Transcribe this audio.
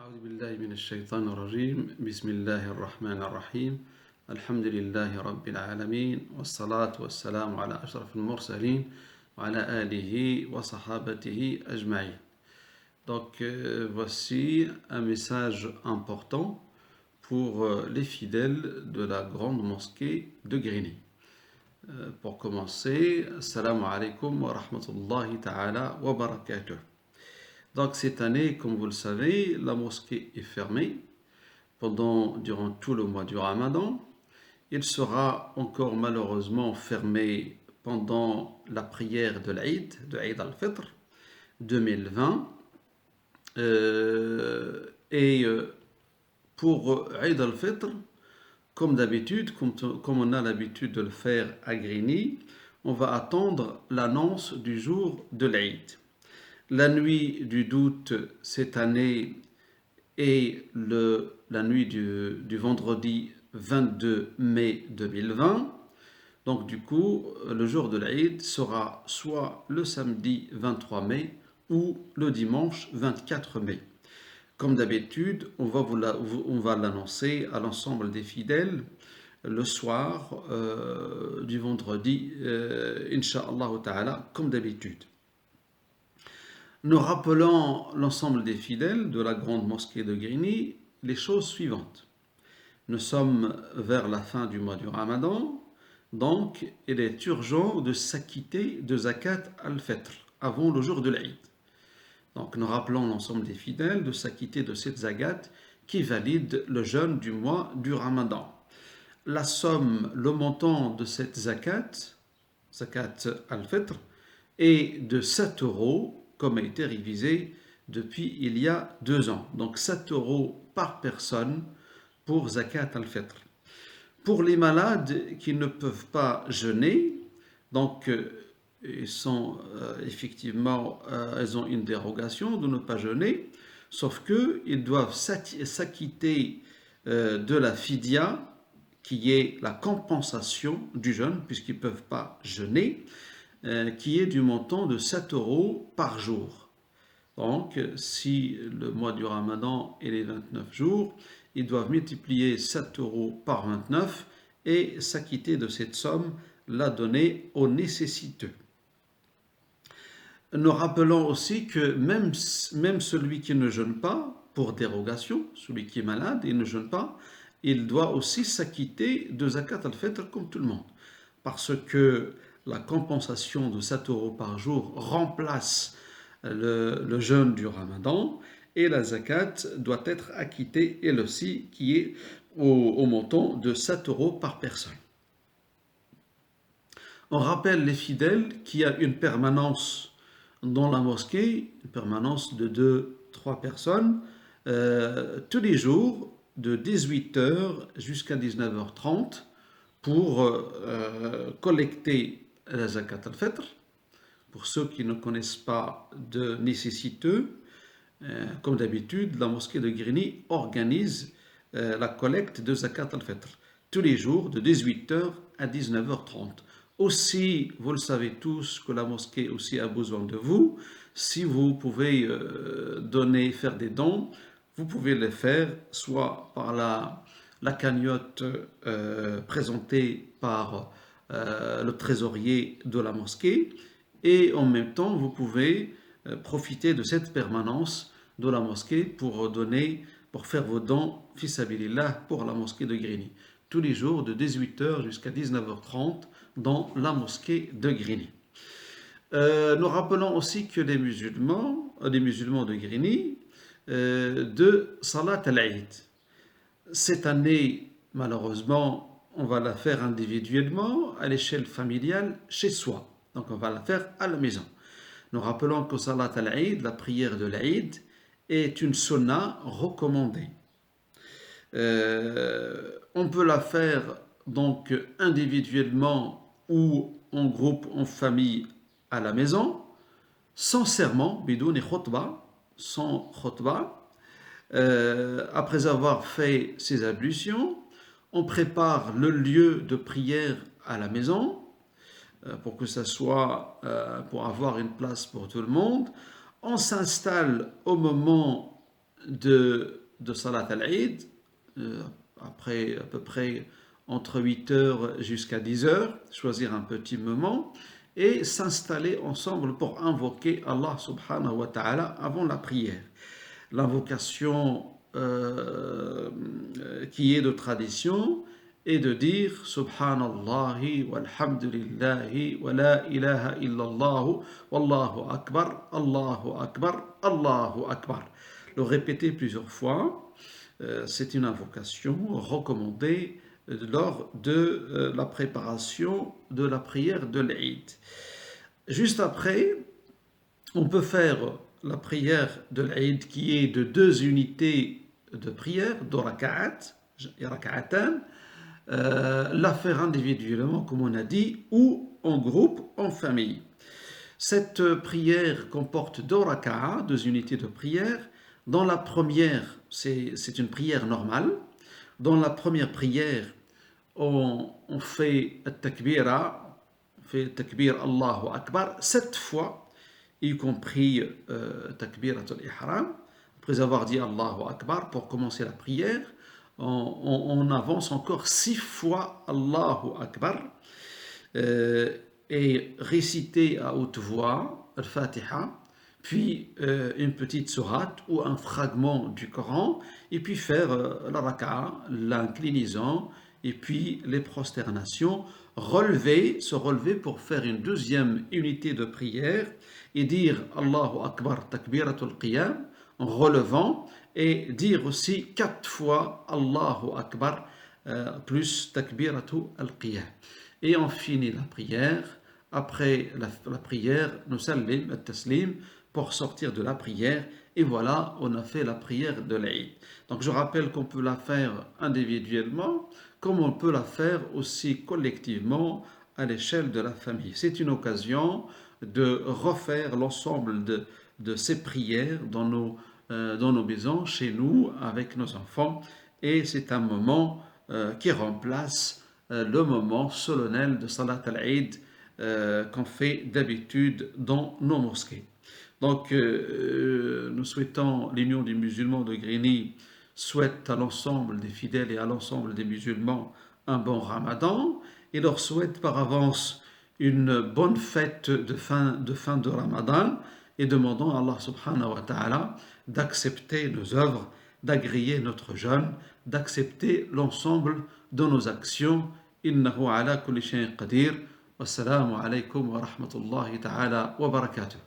أعوذ بالله من الشيطان الرجيم بسم الله الرحمن الرحيم الحمد لله رب العالمين والصلاة والسلام على أشرف المرسلين وعلى آله وصحابته أجمعين. Voici un message important pour les fidèles de la grande mosquée de Grigny. Pour commencer, Assalamu alaikum wa rahmatullahi ta'ala wa barakatuh. Donc cette année, comme vous le savez, la mosquée est fermée durant tout le mois du Ramadan. Il sera encore malheureusement fermé pendant la prière de l'Aïd, de Eid al-Fitr 2020. Pour Eid al-Fitr, comme d'habitude, comme on a l'habitude de le faire à Grigny, on va attendre l'annonce du jour de l'Aïd. La nuit du doute cette année est la nuit du vendredi 22 mai 2020. Donc du coup, le jour de l'Aïd sera soit le samedi 23 mai ou le dimanche 24 mai. Comme d'habitude, on va l'annoncer à l'ensemble des fidèles le soir du vendredi, Inch'Allah ta'ala, comme d'habitude. Nous rappelons l'ensemble des fidèles de la grande mosquée de Grigny les choses suivantes. Nous sommes vers la fin du mois du Ramadan, donc il est urgent de s'acquitter de Zakat al-Fitr avant le jour de l'Aïd. Donc nous rappelons l'ensemble des fidèles de s'acquitter de cette zakat qui valide le jeûne du mois du Ramadan. La somme, le montant de cette zakat al-Fitr, est de 7 euros, comme a été révisé depuis il y a 2 ans. Donc 7 euros par personne pour zakat al-Fitr. Pour les malades qui ne peuvent pas jeûner, donc ils ont une dérogation de ne pas jeûner, sauf qu'ils doivent s'acquitter de la fidya, qui est la compensation du jeûne, puisqu'ils ne peuvent pas jeûner, qui est du montant de 7 euros par jour. Donc, si le mois du Ramadan est les 29 jours, ils doivent multiplier 7 euros par 29 et s'acquitter de cette somme, la donner aux nécessiteux. Nous rappelons aussi que même celui qui ne jeûne pas, pour dérogation, celui qui est malade et ne jeûne pas, il doit aussi s'acquitter de Zakat al-Fitr comme tout le monde. Parce que la compensation de 7 euros par jour remplace le jeûne du Ramadan et la zakat doit être acquittée elle aussi, qui est au montant de 7 euros par personne. On rappelle les fidèles qu'il y a une permanence dans la mosquée, une permanence de 2-3 personnes, tous les jours de 18h jusqu'à 19h30 pour collecter la zakat al-Fitr. Pour ceux qui ne connaissent pas de nécessiteux, comme d'habitude, la mosquée de Grigny organise la collecte de zakat al-Fitr tous les jours de 18h à 19h30. Aussi, vous le savez tous que la mosquée aussi a besoin de vous. Si vous pouvez faire des dons, vous pouvez les faire soit par la cagnotte présentée par le trésorier de la mosquée, et en même temps vous pouvez profiter de cette permanence de la mosquée pour faire vos dons fisabilillah pour la mosquée de Grigny tous les jours de 18h jusqu'à 19h30 dans la mosquée de Grigny. Nous rappelons aussi que les musulmans de Grigny de Salat al-Eid. Cette année, malheureusement, on va la faire individuellement à l'échelle familiale chez soi. Donc on va la faire à la maison. Nous rappelons que Salat al-Eid, la prière de l'Eid, est une sunna recommandée. On peut la faire donc individuellement ou en groupe, en famille, à la maison, sans serment, bidoun et khutbah, sans khutbah. Après avoir fait ses ablutions, on prépare le lieu de prière à la maison pour que ça soit pour avoir une place pour tout le monde. On s'installe au moment de Salat al-Eid, après à peu près entre 8 heures jusqu'à 10 heures, choisir un petit moment et s'installer ensemble pour invoquer Allah subhanahu wa ta'ala avant la prière. L'invocation qui est de tradition est de dire Subhanallahi walhamdulillahi wa la ilaha illallah wallahu akbar, Allahu akbar, Allahu akbar. Le répéter plusieurs fois, c'est une invocation recommandée lors de la préparation de la prière de l'Eid. Juste après, on peut faire la prière de l'Eid qui est de 2 unités de prière, de raka'at, et raka'atan, la faire individuellement, comme on a dit, ou en groupe, en famille. Cette prière comporte 2 raka'at, 2 unités de prière. Dans la première, c'est une prière normale. Dans la première prière, on fait takbira, on fait takbir Allahu Akbar 7 fois, y compris takbiratul ihram. Après avoir dit Allahu Akbar pour commencer la prière, on avance encore 6 fois Allahu Akbar et réciter à haute voix Al-Fatiha, puis une petite sourate ou un fragment du Coran, et puis faire la raka'a, l'inclinaison, et puis les prosternations, se relever pour faire une deuxième unité de prière et dire Allahu Akbar takbiratul qiyam en relevant et dire aussi 4 fois Allahu Akbar plus takbiratul qiyam. Et on finit la prière. Après la prière, nous salim at-taslim pour sortir de la prière. Et voilà, on a fait la prière de l'Eid. Donc je rappelle qu'on peut la faire individuellement, comme on peut la faire aussi collectivement à l'échelle de la famille. C'est une occasion de refaire l'ensemble de ces prières dans nos maisons, chez nous, avec nos enfants. Et c'est un moment qui remplace le moment solennel de Salat al-Eid qu'on fait d'habitude dans nos mosquées. Donc, nous souhaitons, l'Union des musulmans de Grigny souhaite à l'ensemble des fidèles et à l'ensemble des musulmans un bon ramadan et leur souhaite par avance une bonne fête de fin de ramadan et demandons à Allah subhanahu wa ta'ala d'accepter nos œuvres, d'agréer notre jeûne, d'accepter l'ensemble de nos actions. Innahu ala kulli shay'in qadir. Wassalamu alaykum wa rahmatullahi ta'ala wa barakatuh.